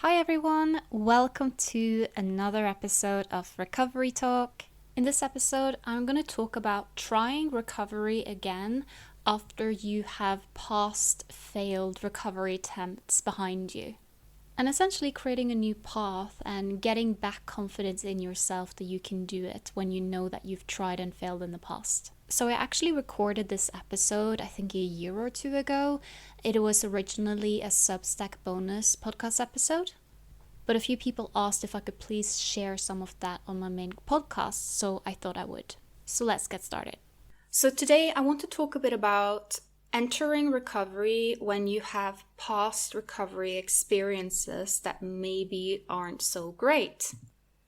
Hi everyone, welcome to another episode of Recovery Talk. In this episode, I'm going to talk about trying recovery again after you have past failed recovery attempts behind you. And essentially creating a new path and getting back confidence in yourself that you can do it when you know that you've tried and failed in the past. So I actually recorded this episode, I think a year or two ago. It was originally a Substack bonus podcast episode. But a few people asked if I could please share some of that on my main podcast, so I thought I would. So let's get started. So today I want to talk a bit about entering recovery when you have past recovery experiences that maybe aren't so great.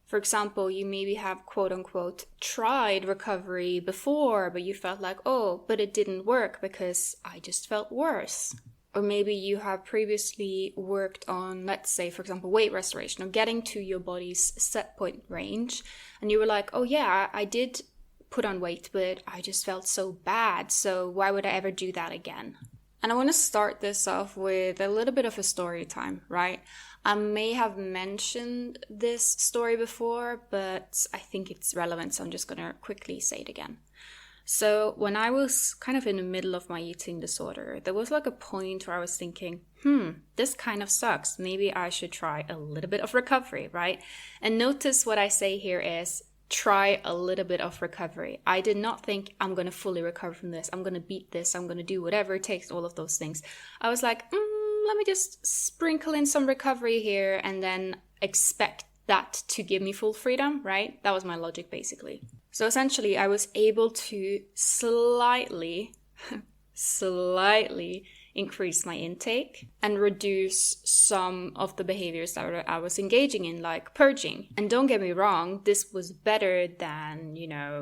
For example, you maybe have quote unquote tried recovery before, but you felt like, oh, but it didn't work because I just felt worse. Or maybe you have previously worked on, let's say, for example, weight restoration or getting to your body's set point range. And you were like, oh yeah, I did put on weight, but I just felt so bad. So why would I ever do that again? And I want to start this off with a little bit of a story time, right? I may have mentioned this story before, but I think it's relevant, so I'm just going to quickly say it again. So when I was kind of in the middle of my eating disorder, there was like a point where I was thinking, this kind of sucks. Maybe I should try a little bit of recovery, right? And notice what I say here is try a little bit of recovery. I did not think I'm going to fully recover from this. I'm going to beat this. I'm going to do whatever it takes, all of those things. I was like, let me just sprinkle in some recovery here and then expect that to give me full freedom, right? That was my logic basically. So essentially I was able to slightly increase my intake and reduce some of the behaviors that I was engaging in, like purging. And don't get me wrong, this was better than,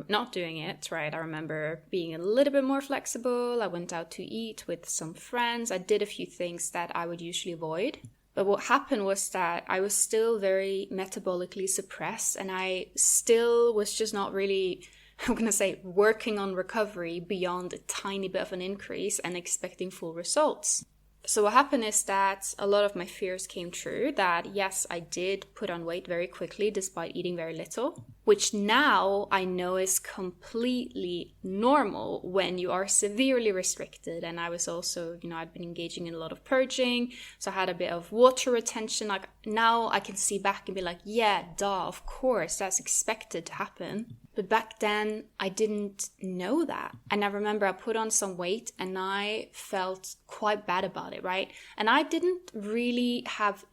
not doing it, right? I remember being a little bit more flexible. I went out to eat with some friends. I did a few things that I would usually avoid. But what happened was that I was still very metabolically suppressed and I still was just not really, I'm going to say, working on recovery beyond a tiny bit of an increase and expecting full results. So what happened is that a lot of my fears came true, that yes, I did put on weight very quickly despite eating very little, which now I know is completely normal when you are severely restricted. And I was also, I'd been engaging in a lot of purging, so I had a bit of water retention. Like now I can see back and be like, yeah, duh, of course, that's expected to happen. But back then, I didn't know that. And I remember I put on some weight and I felt quite bad about it, right? And I didn't really have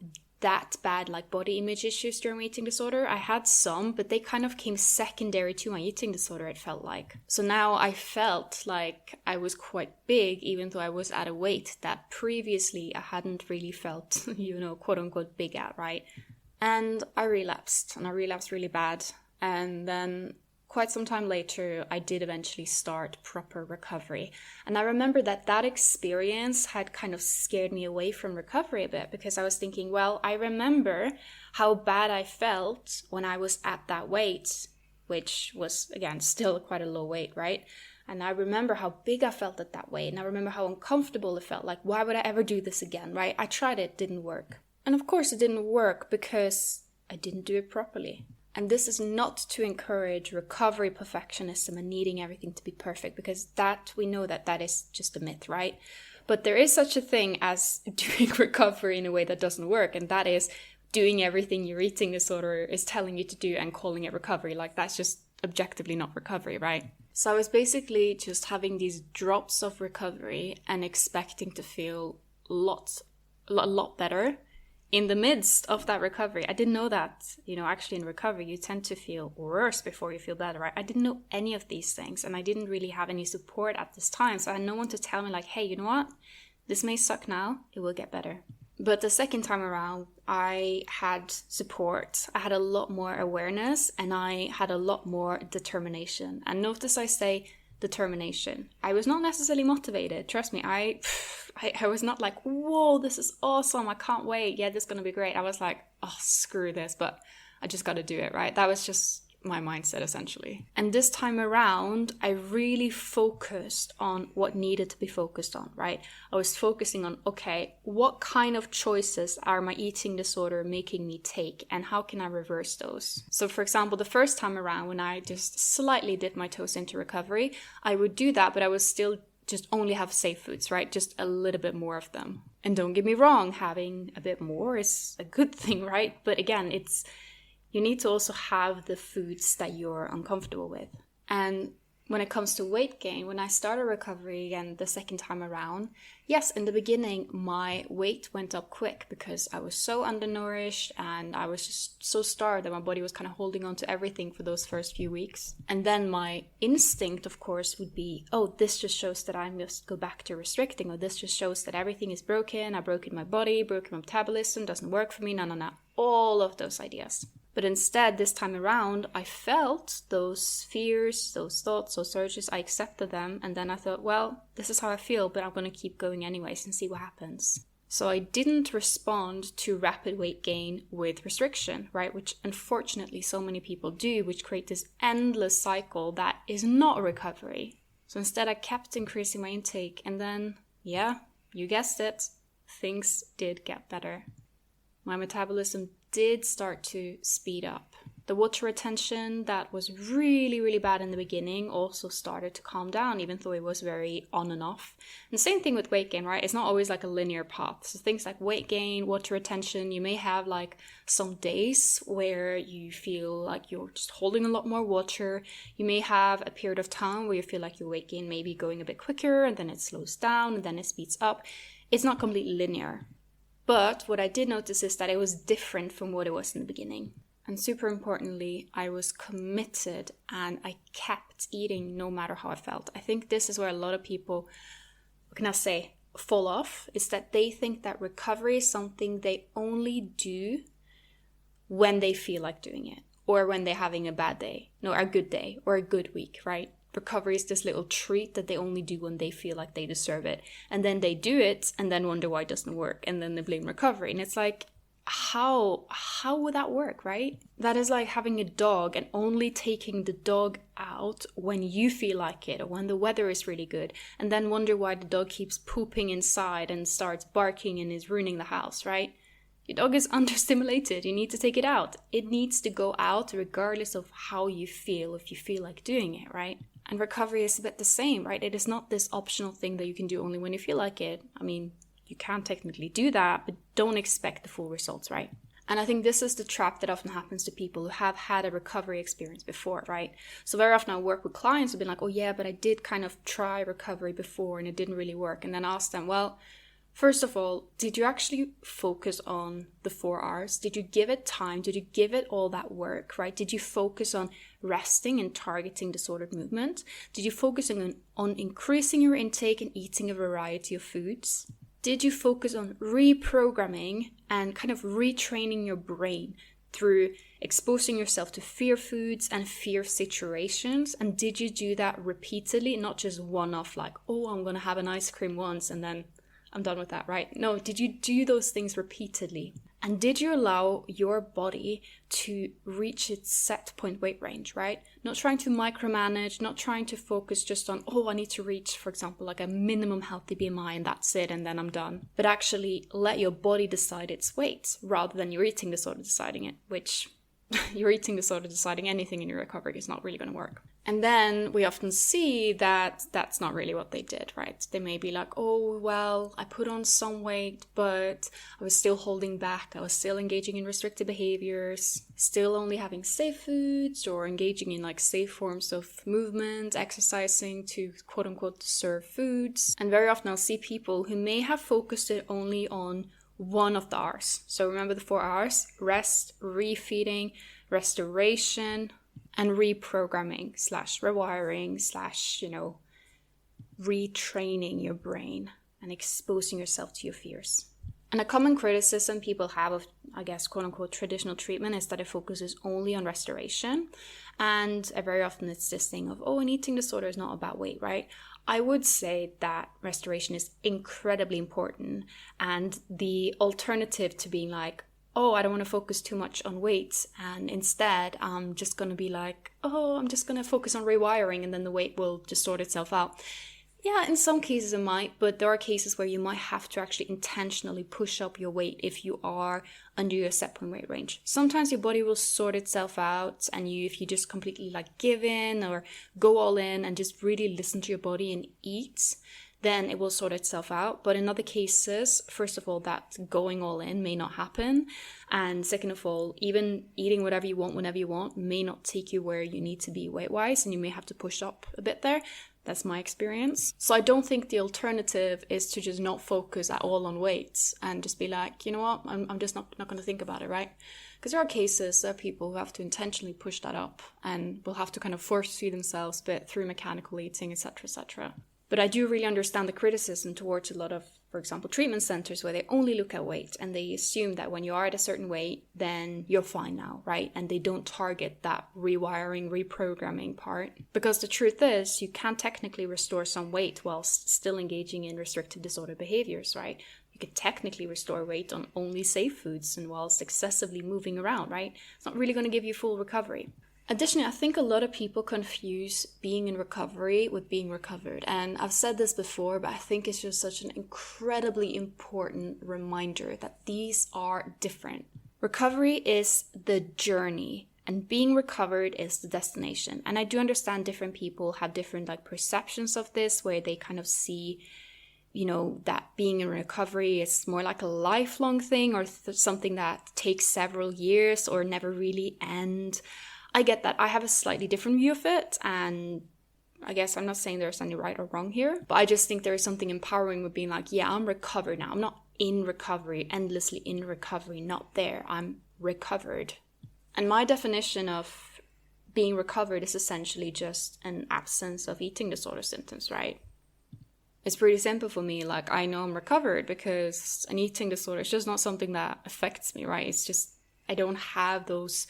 that bad body image issues during my eating disorder. I had some, but they kind of came secondary to my eating disorder, it felt like. So now I felt like I was quite big, even though I was at a weight that previously I hadn't really felt, quote unquote big at, right? And I relapsed really bad. And then quite some time later, I did eventually start proper recovery. And I remember that experience had kind of scared me away from recovery a bit because I was thinking, well, I remember how bad I felt when I was at that weight, which was, again, still quite a low weight, right? And I remember how big I felt at that weight. And I remember how uncomfortable it felt. Like, why would I ever do this again, right? I tried it, didn't work. And of course it didn't work because I didn't do it properly. And this is not to encourage recovery perfectionism and needing everything to be perfect, because we know that is just a myth, right? But there is such a thing as doing recovery in a way that doesn't work, and that is doing everything your eating disorder is telling you to do and calling it recovery. Like, that's just objectively not recovery, right? So I was basically just having these drops of recovery and expecting to feel a lot better in the midst of that recovery. I didn't know that, actually in recovery, you tend to feel worse before you feel better, right? I didn't know any of these things, and I didn't really have any support at this time. So I had no one to tell me like, hey, you know what? This may suck now, it will get better. But the second time around, I had support. I had a lot more awareness and I had a lot more determination. And notice I say determination. I was not necessarily motivated. Trust me, I was not like, whoa, this is awesome, I can't wait, yeah, this is going to be great. I was like, oh, screw this, but I just got to do it, right? That was just my mindset essentially. And this time around, I really focused on what needed to be focused on, right? I was focusing on, okay, what kind of choices are my eating disorder making me take, and how can I reverse those? So for example, the first time around when I just slightly dipped my toes into recovery, I would do that, but I would still just only have safe foods, right? Just a little bit more of them. And don't get me wrong, having a bit more is a good thing, right? But again, you need to also have the foods that you're uncomfortable with. And when it comes to weight gain, when I started recovery again the second time around, yes, in the beginning, my weight went up quick because I was so undernourished and I was just so starved that my body was kind of holding on to everything for those first few weeks. And then my instinct, of course, would be, oh, this just shows that I must go back to restricting, or this just shows that everything is broken. I've broken my body, broken my metabolism, doesn't work for me, no. All of those ideas. But instead, this time around, I felt those fears, those thoughts, those urges. I accepted them. And then I thought, well, this is how I feel, but I'm going to keep going anyways and see what happens. So I didn't respond to rapid weight gain with restriction, right? Which unfortunately so many people do, which create this endless cycle that is not recovery. So instead, I kept increasing my intake. And then, yeah, you guessed it, things did get better. My metabolism did start to speed up. The water retention that was really, really bad in the beginning also started to calm down, even though it was very on and off. And the same thing with weight gain, right? It's not always like a linear path. So things like weight gain, water retention, you may have like some days where you feel like you're just holding a lot more water. You may have a period of time where you feel like your weight gain may be going a bit quicker, and then it slows down, and then it speeds up. It's not completely linear. But what I did notice is that it was different from what it was in the beginning. And super importantly, I was committed and I kept eating no matter how I felt. I think this is where a lot of people, what can I say, fall off, is that they think that recovery is something they only do when they feel like doing it, or when they're having a bad day, no, a good day or a good week, right? Recovery is this little treat that they only do when they feel like they deserve it. And then they do it and then wonder why it doesn't work. And then they blame recovery. And it's like, how would that work, right? That is like having a dog and only taking the dog out when you feel like it, or when the weather is really good, and then wonder why the dog keeps pooping inside and starts barking and is ruining the house, right? Your dog is understimulated. You need to take it out. It needs to go out regardless of how you feel, if you feel like doing it, right? And recovery is a bit the same, right? It is not this optional thing that you can do only when you feel like it. I mean, you can technically do that, but don't expect the full results, right? And I think this is the trap that often happens to people who have had a recovery experience before, right? So very often I work with clients who've been like, oh yeah, but I did kind of try recovery before and it didn't really work. And then I ask them, well, first of all, did you actually focus on the 4 R's? Did you give it time? Did you give it all that work, right? Did you focus on resting and targeting disordered movement? Did you focus on increasing your intake and eating a variety of foods? Did you focus on reprogramming and kind of retraining your brain through exposing yourself to fear foods and fear situations? And did you do that repeatedly, not just one-off, like, oh, I'm going to have an ice cream once and then I'm done with that, right? No, did you do those things repeatedly? And did you allow your body to reach its set point weight range, right? Not trying to micromanage, not trying to focus just on, oh, I need to reach, for example, like a minimum healthy BMI and that's it and then I'm done. But actually let your body decide its weight rather than your eating disorder deciding it, which your eating disorder deciding anything in your recovery is not really going to work. And then we often see that that's not really what they did, right? They may be like, oh, well, I put on some weight, but I was still holding back. I was still engaging in restrictive behaviors, still only having safe foods or engaging in like safe forms of movement, exercising to quote unquote serve foods. And very often I'll see people who may have focused it only on one of the R's. So remember the 4 R's: rest, refeeding, restoration, and reprogramming / rewiring / retraining your brain and exposing yourself to your fears. And a common criticism people have of, I guess, quote unquote traditional treatment is that it focuses only on restoration. And very often it's this thing of, oh, an eating disorder is not about weight, right? I would say that restoration is incredibly important. And the alternative to being like, oh, I don't want to focus too much on weight, and instead I'm just going to be like, oh, I'm just going to focus on rewiring, and then the weight will just sort itself out. Yeah, in some cases it might, but there are cases where you might have to actually intentionally push up your weight if you are under your set point weight range. Sometimes your body will sort itself out, and if you just completely like give in or go all in and just really listen to your body and eat, then it will sort itself out. But in other cases, first of all, that going all in may not happen. And second of all, even eating whatever you want whenever you want may not take you where you need to be weight-wise, and you may have to push up a bit there. That's my experience. So I don't think the alternative is to just not focus at all on weights and just be like, you know what, I'm just not going to think about it, right? Because there are people who have to intentionally push that up and will have to kind of force feed themselves a bit through mechanical eating, etc., etc. But I do really understand the criticism towards a lot of, for example, treatment centers where they only look at weight and they assume that when you are at a certain weight, then you're fine now, right? And they don't target that rewiring, reprogramming part. Because the truth is, you can technically restore some weight whilst still engaging in restrictive disorder behaviors, right? You can technically restore weight on only safe foods and whilst excessively moving around, right? It's not really going to give you full recovery. Additionally, I think a lot of people confuse being in recovery with being recovered. And I've said this before, but I think it's just such an incredibly important reminder that these are different. Recovery is the journey, and being recovered is the destination. And I do understand different people have different perceptions of this, where they kind of see, that being in recovery is more like a lifelong thing or something that takes several years or never really end. I get that. I have a slightly different view of it, and I guess I'm not saying there's any right or wrong here, but I just think there is something empowering with being like, yeah, I'm recovered now. I'm not in recovery, endlessly in recovery, not there. I'm recovered. And my definition of being recovered is essentially just an absence of eating disorder symptoms, right? It's pretty simple for me. I know I'm recovered because an eating disorder is just not something that affects me, right? It's just, I don't have those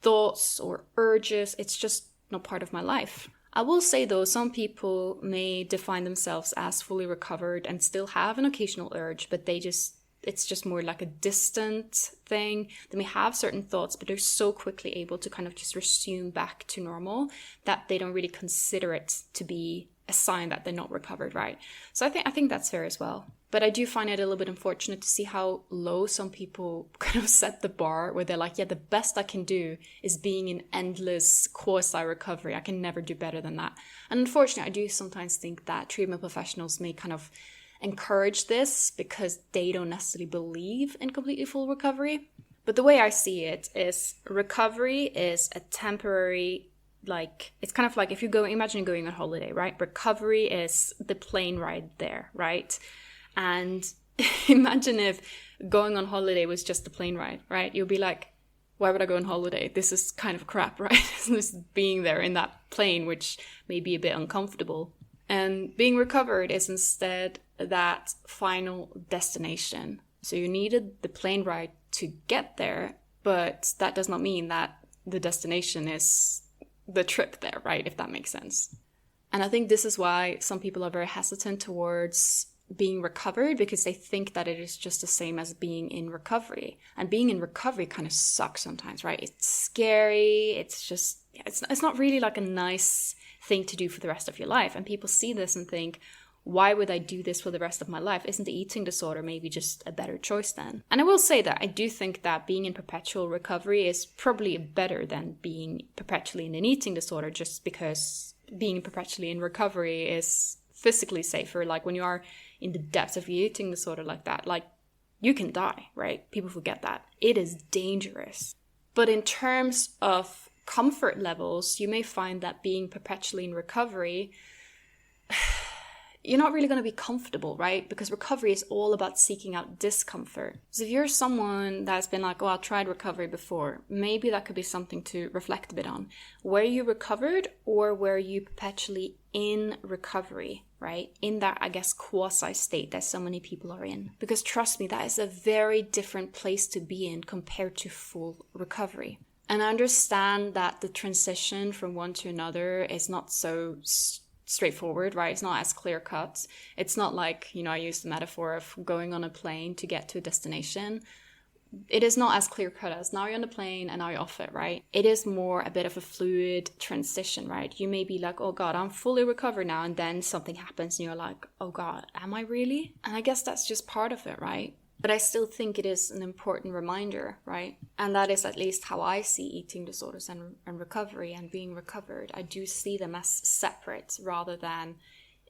thoughts or urges. It's just not part of my life. I will say though, some people may define themselves as fully recovered and still have an occasional urge, but it's just more like a distant thing. They may have certain thoughts, but they're so quickly able to kind of just resume back to normal that they don't really consider it to be a sign that they're not recovered, right? So I think that's fair as well. But I do find it a little bit unfortunate to see how low some people kind of set the bar, where they're like, yeah, the best I can do is being in endless quasi-recovery. I can never do better than that. And unfortunately, I do sometimes think that treatment professionals may kind of encourage this because they don't necessarily believe in completely full recovery. But the way I see it is recovery is a temporary, it's kind of like if you imagine going on holiday, right? Recovery is the plane ride there, right? And imagine if going on holiday was just the plane ride, right? You'll be like, why would I go on holiday? This is kind of crap, right? This being there in that plane, which may be a bit uncomfortable. And being recovered is instead that final destination. So you needed the plane ride to get there, but that does not mean that the destination is the trip there, right? If that makes sense. And I think this is why some people are very hesitant towards being recovered, because they think that it is just the same as being in recovery. And being in recovery kind of sucks sometimes, right? It's scary. It's just, it's not really like a nice thing to do for the rest of your life. And people see this and think, why would I do this for the rest of my life? Isn't the eating disorder maybe just a better choice then? And I will say that I do think that being in perpetual recovery is probably better than being perpetually in an eating disorder, just because being perpetually in recovery is physically safer. Like when you are in the depths of your eating disorder like that, you can die, right? People forget that. It is dangerous. But in terms of comfort levels, you may find that being perpetually in recovery, you're not really going to be comfortable, right? Because recovery is all about seeking out discomfort. So if you're someone that's been like, oh, I tried recovery before, maybe that could be something to reflect a bit on. Were you recovered, or were you perpetually in recovery, right? In that, I guess, quasi state that so many people are in. Because trust me, that is a very different place to be in compared to full recovery. And I understand that the transition from one to another is not so straightforward, right? It's not as clear cut. It's not like, I use the metaphor of going on a plane to get to a destination. it is not as clear cut as now you're on the plane and now you're off it, right? It is more a bit of a fluid transition, right? You may be like, oh God, I'm fully recovered now. And then something happens and you're like, oh God, am I really? And I guess that's just part of it, right? But I still think it is an important reminder, right? And that is at least how I see eating disorders and recovery and being recovered. I do see them as separate rather than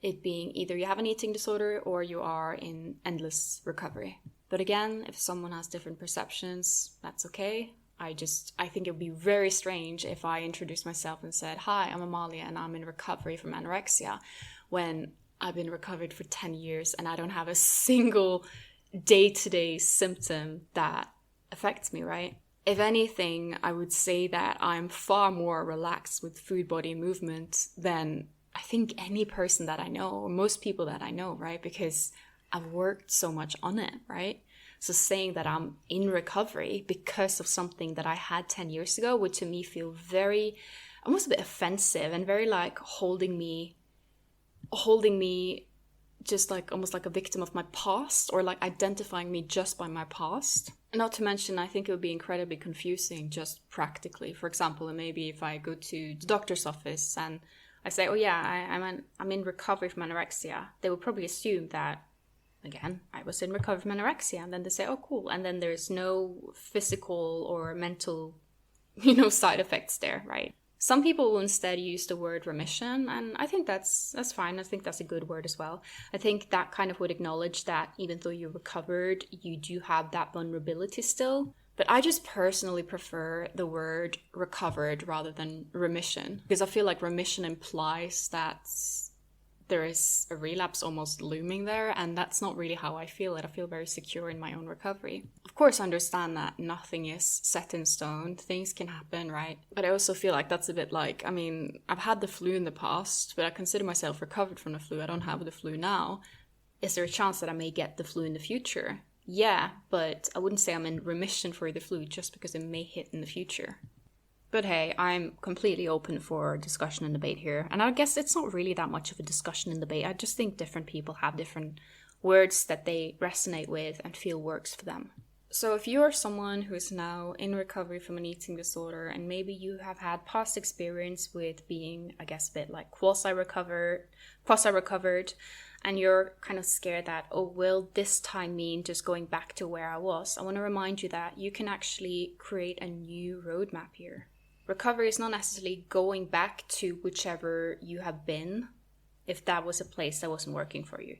it being either you have an eating disorder or you are in endless recovery. But again, if someone has different perceptions, that's okay. I think it would be very strange if I introduced myself and said, hi, I'm Amalia and I'm in recovery from anorexia, when I've been recovered for 10 years and I don't have a single day-to-day symptom that affects me, right? If anything, I would say that I'm far more relaxed with food, body, movement than I think any person that I know, or most people that I know, right? Because I've worked so much on it, right? So saying that I'm in recovery because of something that I had 10 years ago would to me feel very, almost a bit offensive and very like holding me just like almost like a victim of my past, or like identifying me just by my past. Not to mention, I think it would be incredibly confusing just practically. For example, maybe if I go to the doctor's office and I say, oh yeah, I'm in recovery from anorexia, they would probably assume that, again, I was in recovery from anorexia. And then they say, oh cool. And then there's no physical or mental, side effects there, right? Some people will instead use the word remission, and I think that's fine. I think that's a good word as well. I think that kind of would acknowledge that even though you're recovered, you do have that vulnerability still. But I just personally prefer the word recovered rather than remission, because I feel like remission implies that there is a relapse almost looming there, and that's not really how I feel it. I feel very secure in my own recovery. Of course, I understand that nothing is set in stone. Things can happen, right? But I also feel like that's a bit like, I've had the flu in the past, but I consider myself recovered from the flu. I don't have the flu now. Is there a chance that I may get the flu in the future? Yeah, but I wouldn't say I'm in remission for the flu just because it may hit in the future. But hey, I'm completely open for discussion and debate here. And I guess it's not really that much of a discussion and debate. I just think different people have different words that they resonate with and feel works for them. So if you're someone who is now in recovery from an eating disorder, and maybe you have had past experience with being, I guess, a bit like quasi-recovered, and you're kind of scared that, oh, will this time mean just going back to where I was? I want to remind you that you can actually create a new roadmap here. Recovery is not necessarily going back to whichever you have been, if that was a place that wasn't working for you.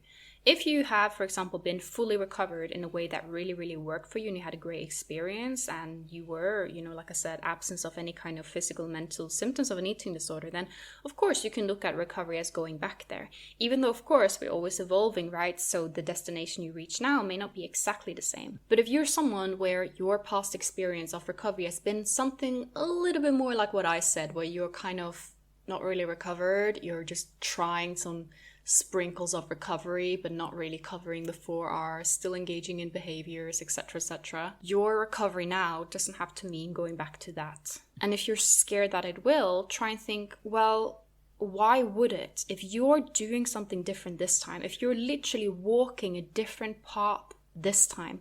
If you have, for example, been fully recovered in a way that really, really worked for you and you had a great experience and you were, like I said, absence of any kind of physical, mental symptoms of an eating disorder, then of course you can look at recovery as going back there. Even though, of course, we're always evolving, right? So the destination you reach now may not be exactly the same. But if you're someone where your past experience of recovery has been something a little bit more like what I said, where you're kind of not really recovered, you're just trying some sprinkles of recovery but not really covering the 4 R's, still engaging in behaviors, etc. Your recovery now doesn't have to mean going back to that. And if you're scared that it will, try and think, well, why would it? If you're doing something different this time, if you're literally walking a different path this time,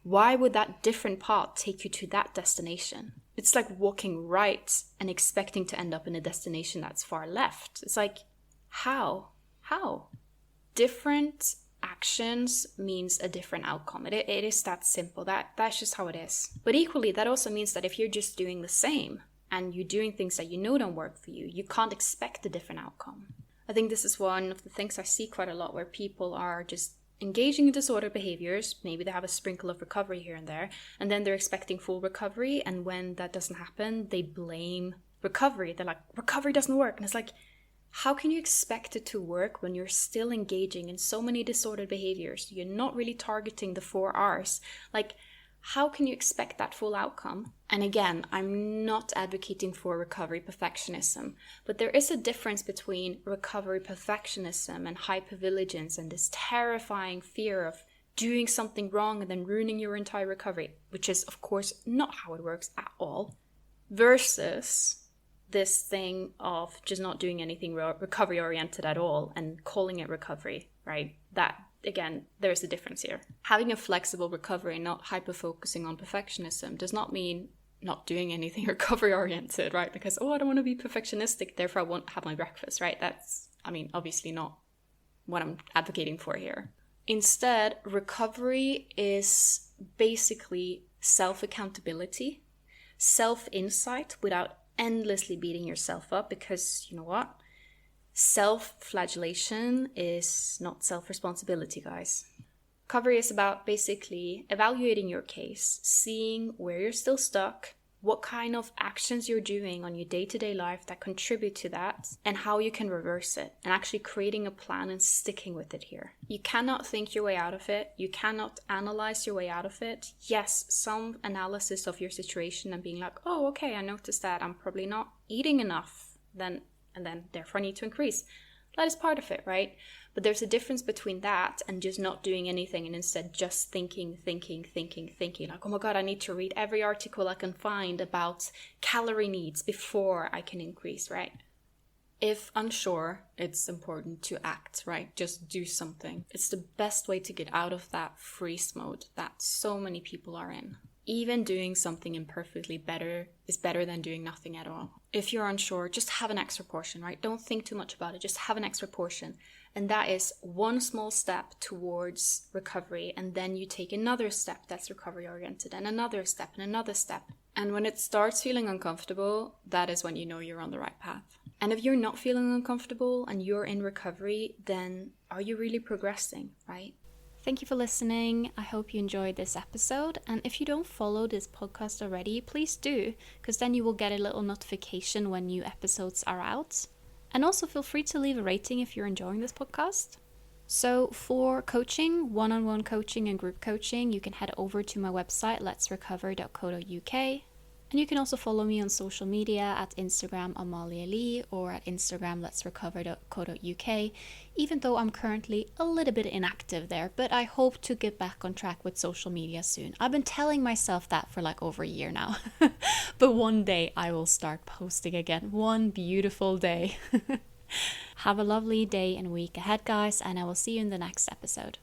why would that different path take you to that destination? It's like walking right and expecting to end up in a destination that's far left. It's like, how? Different actions means a different outcome. It is that simple. That's just how it is. But equally, that also means that if you're just doing the same and you're doing things that you know don't work for you, you can't expect a different outcome. I think this is one of the things I see quite a lot, where people are just engaging in disordered behaviors. Maybe they have a sprinkle of recovery here and there, and then they're expecting full recovery. And when that doesn't happen, they blame recovery. They're like, recovery doesn't work. And it's like, how can you expect it to work when you're still engaging in so many disordered behaviors? You're not really targeting the 4 R's. Like, how can you expect that full outcome? And again, I'm not advocating for recovery perfectionism, but there is a difference between recovery perfectionism and hypervigilance and this terrifying fear of doing something wrong and then ruining your entire recovery, which is, of course, not how it works at all, versus this thing of just not doing anything recovery oriented at all and calling it recovery, right? That again, there's a difference here. Having a flexible recovery, not hyper-focusing on perfectionism, does not mean not doing anything recovery-oriented, right? Because, I don't want to be perfectionistic, therefore I won't have my breakfast, right? That's, obviously not what I'm advocating for here. Instead, recovery is basically self-accountability, self-insight without endlessly beating yourself up, because you know what? Self-flagellation is not self-responsibility, guys. Recovery is about basically evaluating your case, seeing where you're still stuck, what kind of actions you're doing on your day-to-day life that contribute to that, and how you can reverse it, and actually creating a plan and sticking with it here. You cannot think your way out of it. You cannot analyze your way out of it. Yes, some analysis of your situation and being like, oh, okay, I noticed that I'm probably not eating enough, and then therefore I need to increase. That is part of it, right? But there's a difference between that and just not doing anything and instead just thinking. Like, oh my God, I need to read every article I can find about calorie needs before I can increase, right? If unsure, it's important to act, right? Just do something. It's the best way to get out of that freeze mode that so many people are in. Even doing something imperfectly better is better than doing nothing at all. If you're unsure, just have an extra portion, right? Don't think too much about it. Just have an extra portion. And that is one small step towards recovery. And then you take another step that's recovery oriented, and another step and another step. And when it starts feeling uncomfortable, that is when you know you're on the right path. And if you're not feeling uncomfortable and you're in recovery, then are you really progressing, right? Thank you for listening. I hope you enjoyed this episode. And if you don't follow this podcast already, please do, because then you will get a little notification when new episodes are out. And also feel free to leave a rating if you're enjoying this podcast. So for coaching, one-on-one coaching and group coaching, you can head over to my website, letsrecover.co.uk. And you can also follow me on social media at Instagram Amalia Lee or at Instagram letsrecover.co.uk, even though I'm currently a little bit inactive there, but I hope to get back on track with social media soon. I've been telling myself that for like over a year now, but one day I will start posting again, one beautiful day. Have a lovely day and week ahead, guys, and I will see you in the next episode.